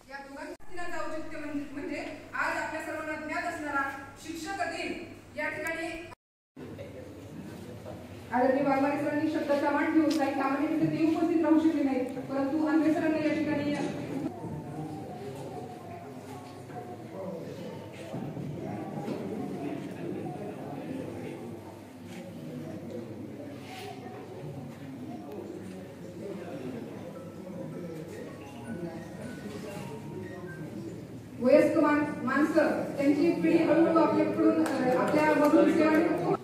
या दोघांना औचित्य म्हणजे आज आपल्या सर्वांना ज्ञात असणारा शिक्षक दिन या ठिकाणी आदरणीय वाघमारे सरांनी शब्दाचा मान ठेवून काही कामानिमित्त ते उपस्थित राहू शकले नाहीत, परंतु अन्वे सरांनी या ठिकाणी वयस्क माणसं त्यांची पिढी हळूहळू आपल्याकडून आपल्या मधून सेवा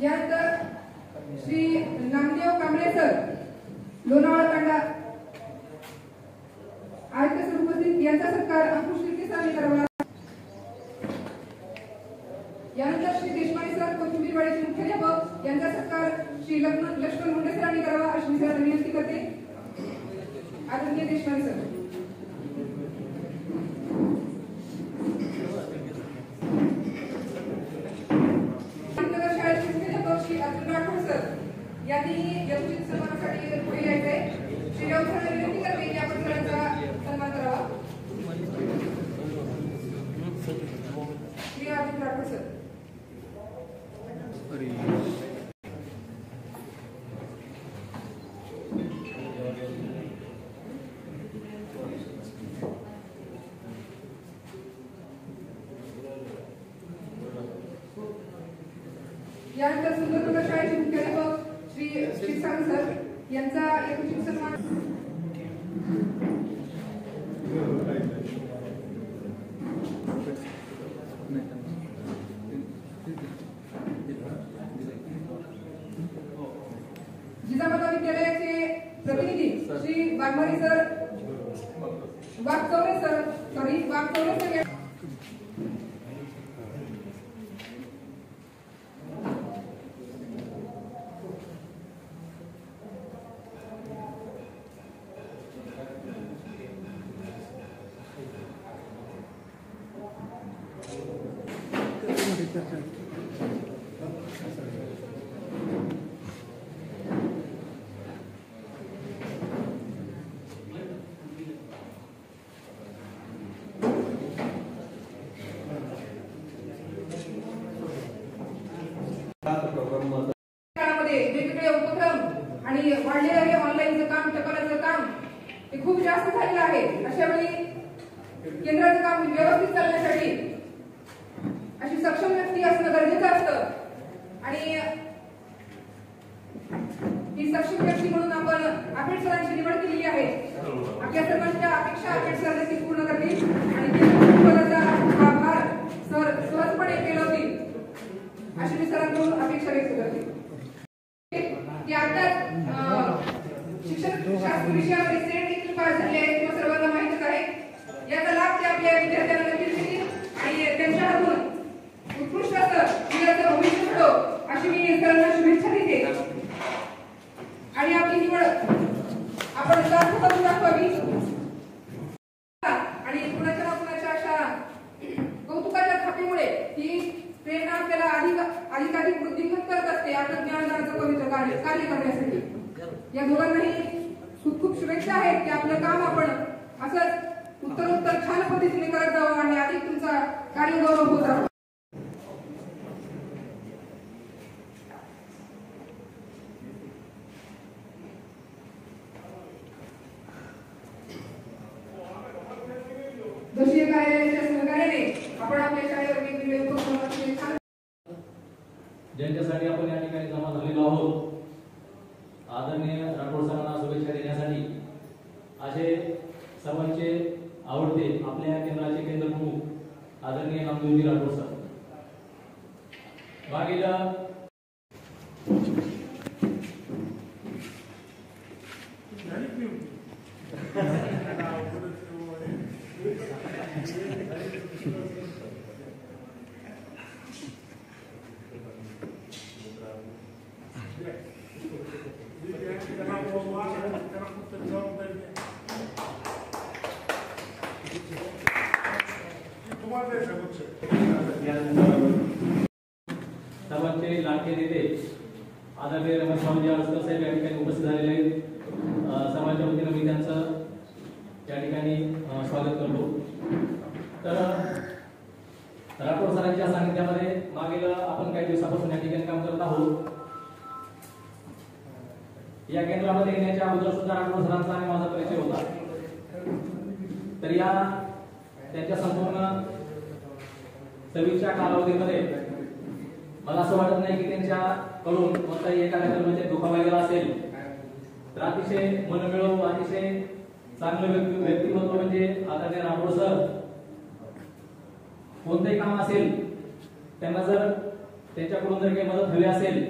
यानंतर श्री नामदेव कांबळे सर लोणावळा तांडा आयुक्त सर उपस्थित यांचा सत्कार अंकुश कीर्तीसाने करावा. यानंतर श्री देशपांडे सर कोथिंबीरवाडीचे मुख्याध्यापक यांचा सत्कार श्री लक्ष्मण मुंडे सरांनी करावा अशी मी सरांना विनंती करते. आदरणीय देशपांडे सर. यांनी यशस्वी सन्मानासाठी पुढे यायचंय. श्री राऊत सरांना विनंती करते की आपण सरांचा सन्मान करावा. श्री अर्जुन राठोड सर. यानंतर सुंदरनगर शाळेचे मुख्याध्यापक श्री श्रीसांग सर यांचा यशस्वी सन्मान. जिजामाता विद्यालयाचे प्रतिनिधी श्री वाघमारे सर वाघचौरे सर वेगवेगळे उपक्रम आणि वाढलेलं हे ऑनलाईनचं काम टपालाचं काम हे खूप जास्त झालेलं आहे. अशा वेळी केंद्राचं काम व्यवस्थित चालण्यासाठी अशी सक्षम व्यक्ती असणं गरजेचं असतं आणि ही सक्षम व्यक्ती म्हणून आपण आपेट सरांची निवड केलेली आहे. आपल्या सर्वांच्या अपेक्षा आपेट सर नक्की पूर्ण करतील आणि केंद्राचा हा भार सर सहजपणे पेलवतील अशी मी सरांकडून अपेक्षा व्यक्त करते. की आता शिक्षण शास्त्र विषयामध्ये सेट देखील पास झाले आहेत किंवा सर्वांना माहितीच आहे. याचा लाभ ते आपल्या विद्यार्थ्यांना नक्कीच घेतील आणि त्यांच्या हातून उत्कृष्ट असं भविष्य घडो अशी मी सरांना शुभेच्छा देते. आणि आपली निवड आपण सार्थ करून दाखवावी आणि कुणाच्या अशा कौतुकाच्या थापीमुळे ही प्रेरणा आपल्याला अधिकाधिक वृद्धिंगत करत असते आपलं ज्ञानदानाचं पवित्र कार्य करण्यासाठी. या दोघांनाही खूप खूप शुभेच्छा आहेत की आपलं काम आपण असंच उत्तरोत्तर छान पद्धतीने करत जावं आणि अधिक तुमचा कार्यगौरव होत राहावा. दोषीय कार्यालयाच्या सहकार्याने आपण आपल्या शाळेवर वेगवेगळे उपक्रम ज्यांच्यासाठी आपण या ठिकाणी जमा झालेलो आहोत आदरणीय राठोड सरांना शुभेच्छा देण्यासाठी असे सर्वांचे आवडते आपल्या केंद्राचे केंद्र प्रमुख आदरणीय नामदेवजी राठोड सर. मागील सर्वांचे लाडके नेते आदरणीय रमेश स्वामी आळसकर साहेब या ठिकाणी उपस्थित झालेले आहेत. सर्वांच्या वतीने मी त्यांचं या ठिकाणी स्वागत करतो. तर राठोड सरांच्या सानिध्यामध्ये मागील आपण काही दिवसापासून या ठिकाणी काम करत आहोत. या केंद्रामध्ये येण्याच्या अगोदर सुद्धा राठोड सरांचा आणि माझा परिचय होता. तर या त्यांच्या संपूर्ण सर्व्हिसच्या कालावधीमध्ये मला असं वाटत नाही की त्यांच्याकडून कोणताही एखाद्या कर्मचारी दुखावला गेला असेल. तर अतिशय मनमिळावू अतिशय चांगलं व्यक्तिमत्व म्हणजे आदरणीय राठोड सर. कोणतेही काम असेल त्यांना जर त्यांच्याकडून जर काही मदत हवी असेल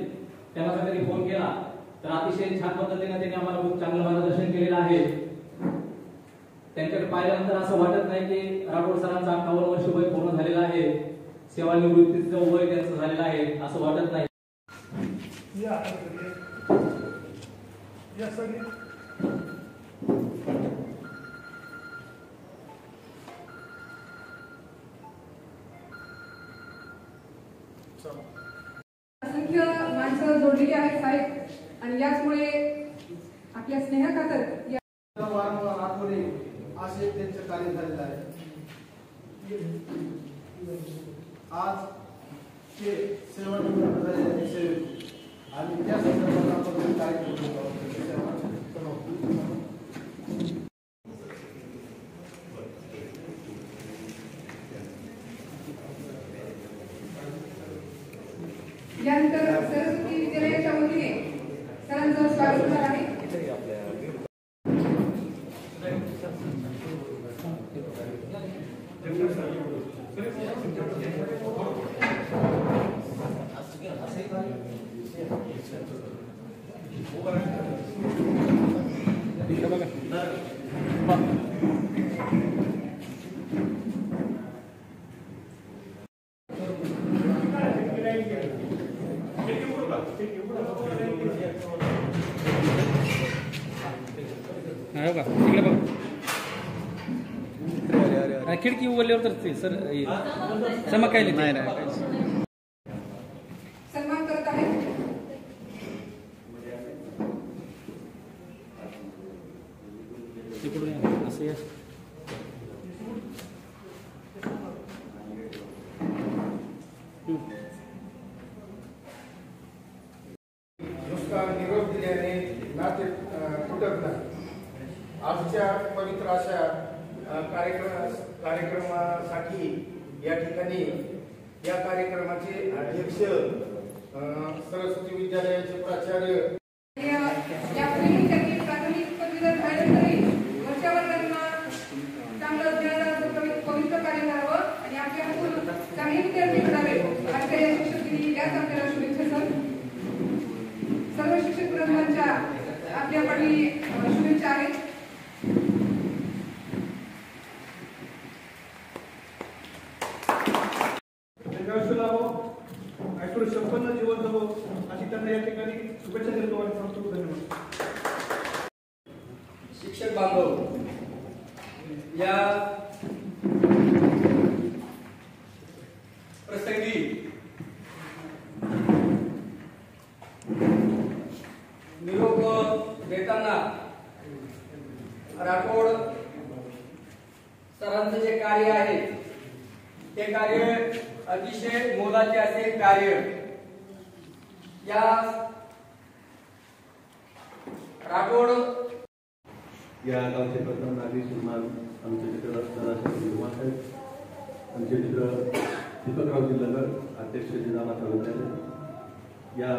त्यांना जर कधी फोन केला तर अतिशय छान पद्धतीने त्यांनी आम्हाला खूप चांगलं मार्गदर्शन केलेलं आहे. त्यांच्याकडे पाहिल्यानंतर असं वाटत नाही की राठोड सरांचा 51 वर्ष वय पूर्ण झालेलं आहे, सेवानिवृत्तीचं वय त्यांचं झालेलं आहे असं वाटत नाही. असंख्य माणसं जोडलेली आहेत साहेब आणि याचमुळे आपल्या स्नेहखातर वारंवार आठवणे असे त्यांचे कार्य झालेलं आहे. आज ते सेवानिवृत्त झालेले सेवक आणि त्या संदर्भात आपण कार्यक्रम करत आहोत. यानंतर सरस्वती विद्यालयाच्या वतीने सरांचं स्वागत होणार आहे. खिडकी उघडल्यावर तर सर चमकायला नाही. सन्मान करत आहे. तिकडून असं या नुसता निरोप दिल्याने नाते तुटत नाही. आजच्या पवित्र अशा कार्यक्रमासाठी या ठिकाणी या कार्यक्रमाचे अध्यक्ष सरस्वती विद्यालयाचे प्राचार्य त्यांना या ठिकाणी शुभेच्छा देतो आणि सांगतो धन्यवाद. शिक्षक बांधव, या प्रसंगी निरोप देताना राठोड सरांचं जे कार्य आहे ते कार्य अतिशय मोलाचे असे कार्य या राठोड या गावचे प्रथम नागरिक सन्मान आमचे मित्र निर्माण आमचे मित्र दीपकराव जिल्हागर अध्यक्ष जिल्हा तालुक्याचे या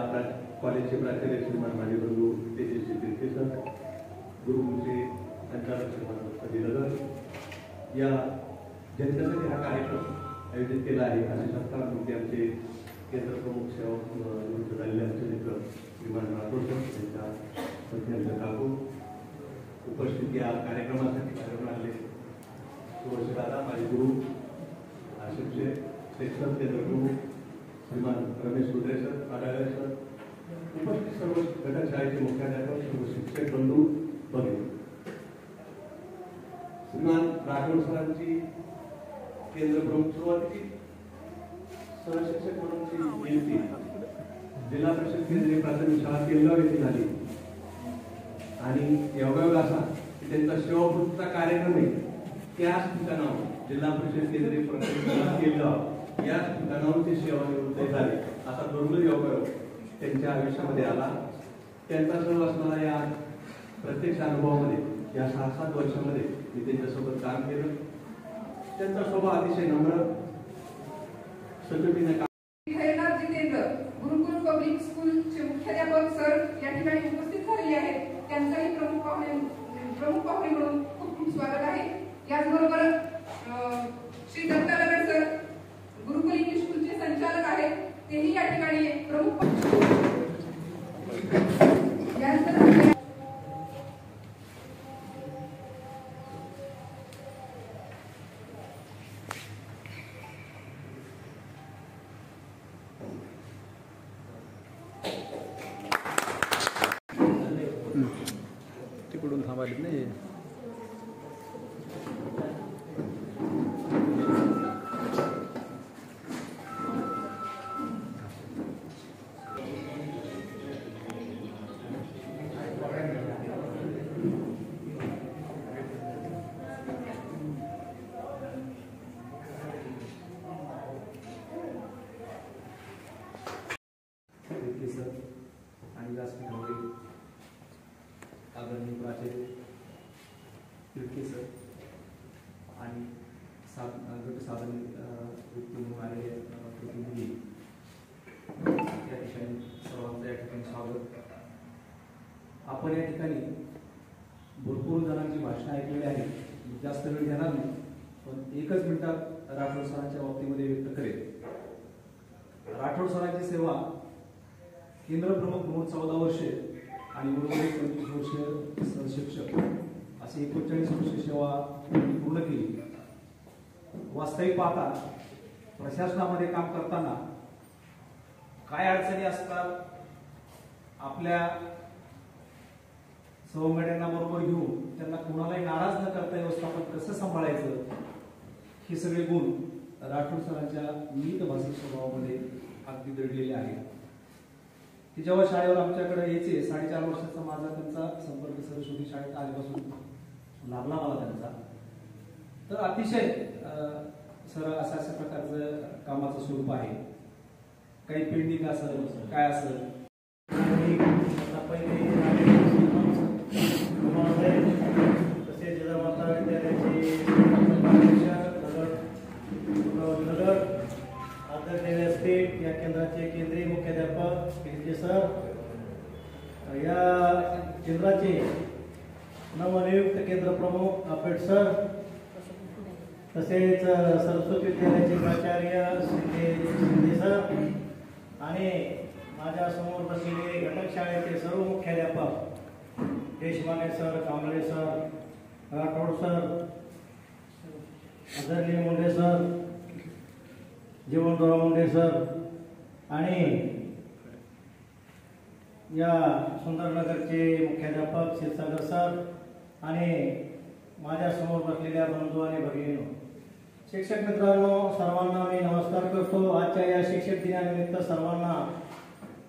कॉलेजचे प्राचार्य श्रीमान माझे बंधू तेजस्वी तिरके सर, गुरुकुलचे संचालक श्रीमान जिल्हागर, या ज्यांच्यासाठी हा कार्यक्रम आयोजित केला आहे असे सत्कार मुद्दे आमचे केंद्र प्रमुख सेवक झालेले आमचे मित्र श्रीमान राठोड यांच्या पत्नी काकू उपस्थित या कार्यक्रमासाठी कार्यक्रम आले सुवर्ष दादा, माझे गुरु आशिषचे शिक्षक केंद्र प्रमुख श्रीमान रमेश कुद्रे सर, आढाळे सर, उपस्थित सर्व घटक शाळेचे मुख्याध्यापक, सर्व शिक्षक बंधू भगिनी, श्रीमान राठोड सरांची केंद्र प्रमुख सुरुवातीची सहशिक्षक म्हणूनची नियुक्ती जिल्हा परिषद केंद्रीय प्राथमिक शाळा केंद्रावर येथे झाली आणि योगायोग असा की त्यांचा सेवापूर्तीचा कार्यक्रम आहे त्याच ठिकाणावर जिल्हा परिषद केंद्रीय प्राथमिक शाळा केंद्रावर याच ठिकाणावर ते सेवानिवृत्त झाले. असा दुर्मिळ योगायोग त्यांच्या आयुष्यामध्ये आला. त्यांचा सहवास असणारा या प्रत्यक्ष अनुभवामध्ये या 6-7 वर्षामध्ये मी त्यांच्यासोबत काम केलं. त्यांचा स्वभाव अतिशय नम्र, सचोटीने जितेंद्र गुरुकुल पब्लिक स्कूलचे मुख्याध्यापक सर या ठिकाणी उपस्थित झालेले आहेत. त्यांचाही प्रमुख पाहुणे म्हणून खूप खूप स्वागत आहे. याचबरोबर श्री दत्तालगड सर गुरुकुल इंग्लिश स्कूलचे संचालक आहेत, तेही या ठिकाणी प्रमुख तिकडून थांबायला नाही. सर आणि व्यासपीठावरील आदरणीय प्राचार्य तिरके सर आणि गट साधन वृत्ती म्हणून आलेले प्रतिनिधी या ठिकाणी सर्वांचं या ठिकाणी स्वागत. आपण या ठिकाणी भरपूर जणांची भाषणं ऐकलेली आहेत, जास्त वेळ घेणार नाही, पण एकच मिनिटात राठोड सरांच्या बाबतीमध्ये व्यक्त करेल. राठोड सरांची सेवा केंद्र प्रमुख म्हणून 14 वर्षे आणि उर्वरित 25 वर्षे सहशिक्षक अशी 39 वर्षे सेवा पूर्ण केली. वास्तविक पाहता प्रशासनामध्ये काम करताना काय अडचणी असतात, आपल्या सहमंडळींना बरोबर घेऊन त्यांना कोणालाही नाराज न करता व्यवस्थापन कसं सांभाळायचं, हे सगळे गुण राठोड सरांच्या नीट भाषिक स्वभावामध्ये अगदी दडलेले आहेत. की जेव्हा शाळेवर आमच्याकडे यायचे 4.5 वर्षाचा माझा त्यांचा संपर्क सरस्वती शाळेत आल्यापासून लागला मला त्यांचा. तर अतिशय सरळ अशा प्रकारचं कामाचं स्वरूप आहे. काही पेंडिंग असेल काय असेल तसे जिजामाता विद्यालयाचे आदरणीय व्यासपीठ या केंद्राचे केंद्रीय मुख्याध्यापक तिरके सर, या केंद्राचे नवनियुक्त केंद्र प्रमुख आपेट सर, तसेच सरस्वती विद्यालयाचे प्राचार्य शिंदे सर आणि माझ्या समोर बसलेले घटक शाळेचे सर्व मुख्याध्यापक Deshmane sir, Kamble sir, Rathod sir, आदरणीय मुंडे सर, जीवनराव मुंडे सर आणि या सुंदरनगरचे मुख्याध्यापक क्षीरसागर सर आणि माझ्या समोर बसलेल्या बंधू आणि भगिनींनो, शिक्षक मित्रांनो, सर्वांना मी नमस्कार करतो. आजच्या या शिक्षक दिनानिमित्त सर्वांना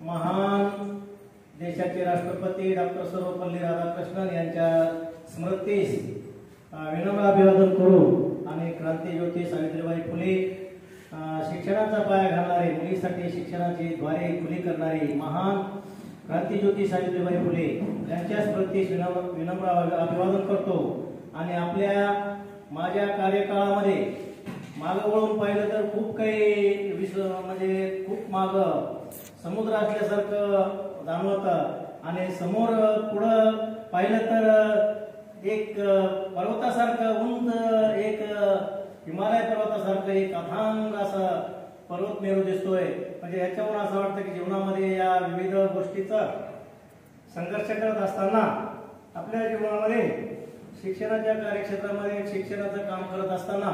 महान देशाचे राष्ट्रपती डॉक्टर सर्वपल्ली राधाकृष्णन यांच्या स्मृतीस विनम्र अभिवादन करू आणि क्रांतीज्योती सावित्रीबाई फुले शिक्षणाचा पाया घालणारे, मुलीसाठी शिक्षणाची द्वारे खुली करणारी महान क्रांतीज्योती सावित्रीबाई फुले यांच्या स्मृतीस विनम्र अभिवादन करतो. आणि माझ्या कार्यकाळामध्ये मागं वळून पाहिलं तर खूप काही म्हणजे खूप मागं समुद्र असल्यासारखं जाणवतं आणि समोर पुढं पाहिलं तर एक पर्वतासारखं उंच, एक हिमालय पर्वतासारखं एक अथांग असं पर्वतमेरू दिसतोय. म्हणजे याच्यावरून असं वाटतं की जीवनामध्ये या विविध गोष्टीचा संघर्ष करत असताना आपल्या जीवनामध्ये शिक्षणाच्या कार्यक्षेत्रामध्ये शिक्षणाचं काम करत असताना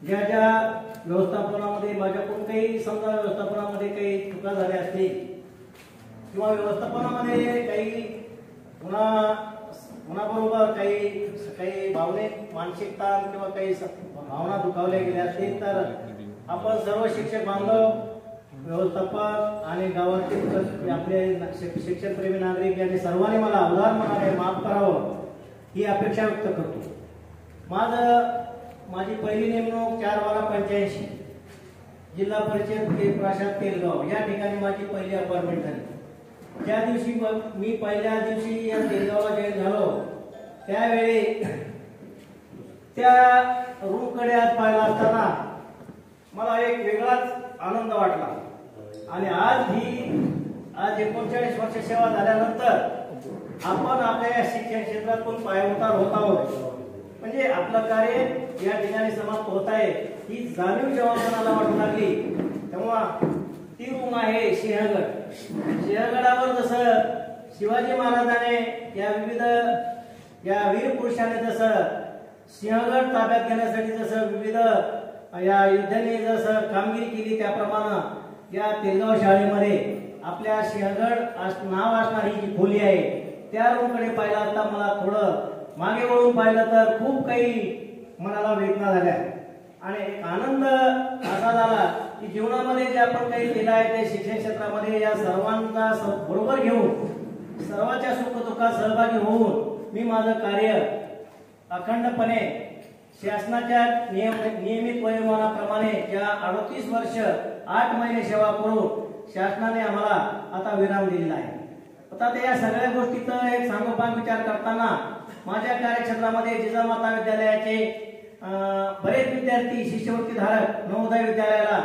ज्या ज्या व्यवस्थापनामध्ये माझ्याकडून काही समजा व्यवस्थापनामध्ये काही चुका झाल्या असतील किंवा व्यवस्थापनामध्ये काही कुणाबरोबर काही भावनिक मानसिक ताण किंवा काही भावना दुखावल्या गेल्या असतील तर आपण सर्व शिक्षक बांधव, व्यवस्थापक आणि गावातील आपले शिक्षणप्रेमी नागरिक यांनी सर्वांनी मला उदार मनाने माफ करावं ही अपेक्षा व्यक्त करतो. माझी पहिली नेमणूक 4/12/85 जिल्हा परिषद प्राशाद तेलगाव या ठिकाणी माझी पहिली अपॉइंटमेंट झाली. ज्या दिवशी मी पहिल्या दिवशी या तेलगावला जॉईन झालो त्यावेळी त्या रूमकडे आज पाहिला असताना मला एक वेगळाच आनंद वाटला. आणि आज 39 वर्ष सेवा झाल्यानंतर आपण आपल्या शिक्षण क्षेत्रातून पायउतार होत आहोत. म्हणजे आपलं कार्य या ठिकाणी समाप्त होत आहे ही जाणीव जेव्हा मनाला वाटू लागली तेव्हा ती रूम आहे सिंहगड. सिंहगडावर जसं शिवाजी महाराजाने या वीर पुरुषाने जसं सिंहगड ताब्यात घेण्यासाठी जसं विविध या युद्धाने जसं कामगिरी केली त्याप्रमाणे या तेलगाव शाळेमध्ये आपल्या सिंहगड नाव असणारी जी खोली आहे त्या रूमकडे पाहिला असता मला थोडं मागे वळून पाहिलं तर खूप काही मनाला वेदना झाल्या आणि एक आनंद असा झाला की जीवनामध्ये जे आपण काही केलं आहे ते शिक्षण क्षेत्रामध्ये या सर्वांचा बरोबर घेऊन सर्वांच्या सुखदुःखात सहभागी होऊन मी माझं कार्य अखंडपणे शासनाच्या नियमित वयोमानाप्रमाणे ज्या 38 वर्ष 8 महिने सेवा करून शासनाने आम्हाला आता विराम दिलेला आहे. आता या सगळ्या गोष्टीचा एक सांगोपांग विचार करताना माझ्या कार्यक्षेत्रामध्ये जिजामाता विद्यालयाचे बरेच विद्यार्थी शिष्यवृत्ती धारक नवोदय विद्यालयाला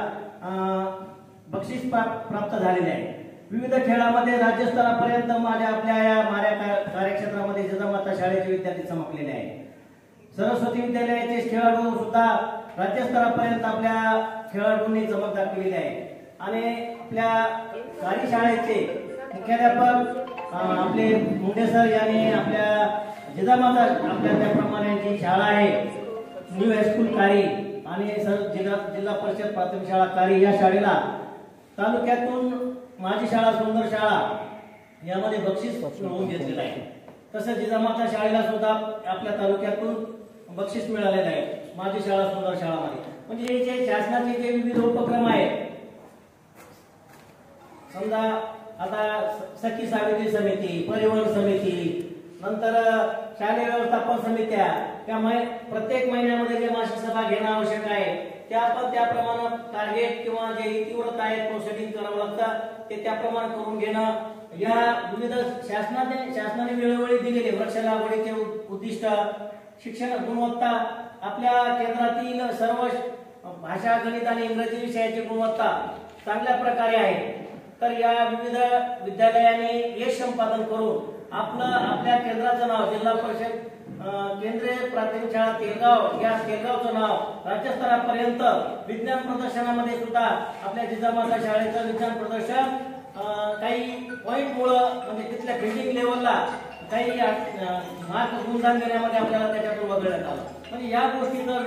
बक्षीस प्राप्त झालेले आहे. विविध खेळामध्ये राज्यस्तरापर्यंत माझ्या कार्यक्षेत्रामध्ये जिजामाता शाळेचे विद्यार्थी चमकलेले आहेत. सरस्वती विद्यालयाचे खेळाडू सुद्धा राज्यस्तरापर्यंत आपल्या खेळाडूंनी चमक दाखवलेली आहे. आणि आपल्या कार्यशाळेचे मुख्याध्यापक आपले मुंडे सर यांनी आपल्या जिजामाता आपल्या त्याप्रमाणे जी शाळा आहे न्यू हायस्कूल कारी आणि जिल्हा परिषद प्राथमिक शाळा कारी या शाळेला तालुक्यातून माझी शाळा सुंदर शाळा यामध्ये बक्षीस मिळवून घेतलेलं आहे. तसंच जिजामाता शाळेला सुद्धा आपल्या तालुक्यातून बक्षीस मिळालेलं आहे माझी शाळा सुंदर शाळामध्ये. म्हणजे हे जे शासनाचे जे विविध उपक्रम आहेत समजा आता सखी सावित्री समिती, परिवहन समिती, नंतर शालेय व्यवस्थापन समित्या त्या प्रत्येक महिन्यामध्ये जे मासिक सभा घेणं आवश्यक आहे त्या आपण त्याप्रमाणे टार्गेट किंवा जे इतिवृत्त आहेत प्रोसिडिंग करावं लागतं ते त्याप्रमाणे करून घेणं. या विविध शासनाने वेळोवेळी दिलेले वृक्ष लागवडीचे उद्दिष्ट, शिक्षण गुणवत्ता, आपल्या केंद्रातील सर्व भाषा, गणित आणि इंग्रजी विषयाची गुणवत्ता चांगल्या प्रकारे आहे. तर या विविध विद्यालयाने यश संपादन करून आपल्या केंद्राचं नाव जिल्हा परिषद केंद्रीय प्राथमिक शाळा तेलगाव या तेलगावचं नाव राज्यस्तरापर्यंत विज्ञान प्रदर्शनामध्ये सुद्धा आपल्या जिजामाता शाळेचं विज्ञान प्रदर्शन काही पॉईंटमुळे म्हणजे तिथल्या बिल्डिंग लेवलला काही मार्क गुणगान देण्यामध्ये आपल्याला त्याच्यातून वगळण्यात आलं. म्हणजे या गोष्टीचा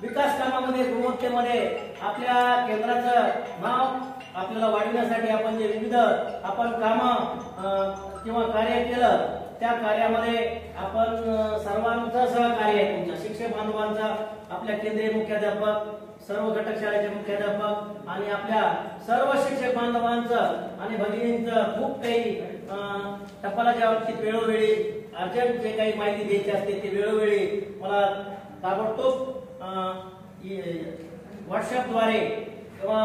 विकास कामामध्ये गुणवत्तेमध्ये आपल्या केंद्राचं नाव आपल्याला वाढविण्यासाठी आपण जे विविध कामं किंवा कार्य केलं त्या कार्यामध्ये आपण सर्वांचं सहकार्य आहे. तुमच्या शिक्षक बांधवांचा, आपल्या केंद्रीय मुख्याध्यापक, सर्व घटक शाळेचे मुख्याध्यापक आणि आपल्या सर्व शिक्षक बांधवांचं आणि भगिनींचं खूप काही टपालाच्या बाबतीत वेळोवेळी अर्जंट जे काही माहिती द्यायची असते ते वेळोवेळी मला ताबडतोब व्हॉट्सअपद्वारे किंवा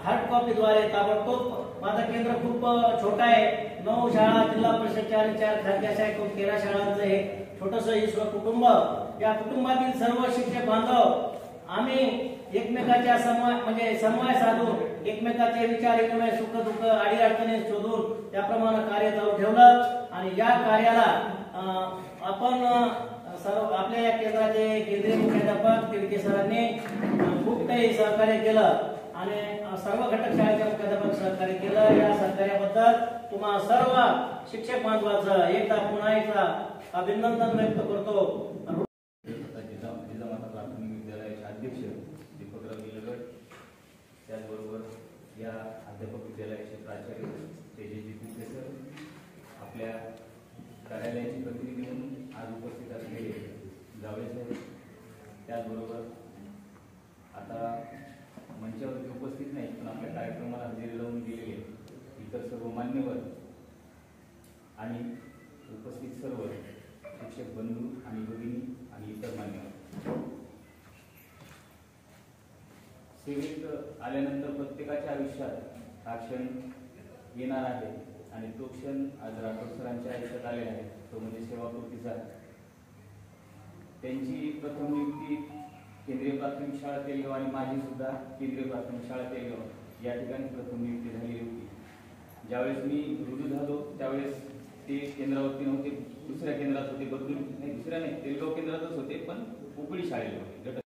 हार्ड कॉपीद्वारे ताबडतोब. माझं केंद्र खूप छोटं आहे. 9 शाळा, जिल्हा परिषदच्या आणि 4 खाजगी अशा एकूण 13 शाळांचं हे छोटंसं ईश्वर कुटुंब. या कुटुंबातील सर्व शिक्षक बांधव आम्ही एकमेकाच्या समन्वय साधून एकमेकाचे विचार, विनिमय, सुख दुःख, अडीअडचणी शोधून त्याप्रमाणे कार्य चालू ठेवलं. आणि या कार्याला आपण सर्व आपल्या या केंद्राचे केंद्रीय मुख्याध्यापक तिडके सरांनी खूप काही सहकार्य केलं आणि सर्व घटक शाळेच्या मुख्याध्यापक सहकार्य केलं. या सहकार्याबद्दल तुम्हा सर्व शिक्षक बांधवांचं एकदा पुन्हा एकदा अभिनंदन व्यक्त करतो. जिजामाता प्राथमिक विद्यालयाचे अध्यक्ष दीपकराव गिलगड, त्याचबरोबर या अध्यापक विद्यालयाचे प्राचार्य तेजस्वी कुके सर, आपल्या कार्यालयाचे प्रतिनिधी म्हणून आज उपस्थित असलेले जावळे साहेब, त्याचबरोबर आता मंचावरती उपस्थित नाही पण आपल्या कार्यक्रमाला हजेरी लावून गेलेले इतर सर्व मान्यवर आणि उपस्थित सर्व शिक्षक बंधू आणि भगिनी आणि इतर मान्यवर. सेवेत आल्यानंतर प्रत्येकाच्या आयुष्यात हा क्षण येणार आहे आणि तो क्षण आज राठोड सरांच्या आयुष्यात आलेला आहे. तो म्हणजे सेवाकृतीचा. त्यांची प्रथम नियुक्ती केंद्रीय प्राथमिक शाळा तेलगाव आणि माझी सुद्धा केंद्रीय प्राथमिक शाळा तेलगाव या ठिकाणी प्रथम नियुक्ती झालेली होती. ज्यावेळेस मी रुजू झालो त्यावेळेस ते केंद्रावरती नव्हते, दुसऱ्या केंद्रात होते. बदलून नाही, दुसऱ्या नाही, तेलगाव केंद्रातच होते पण उपडी शाळेला होते.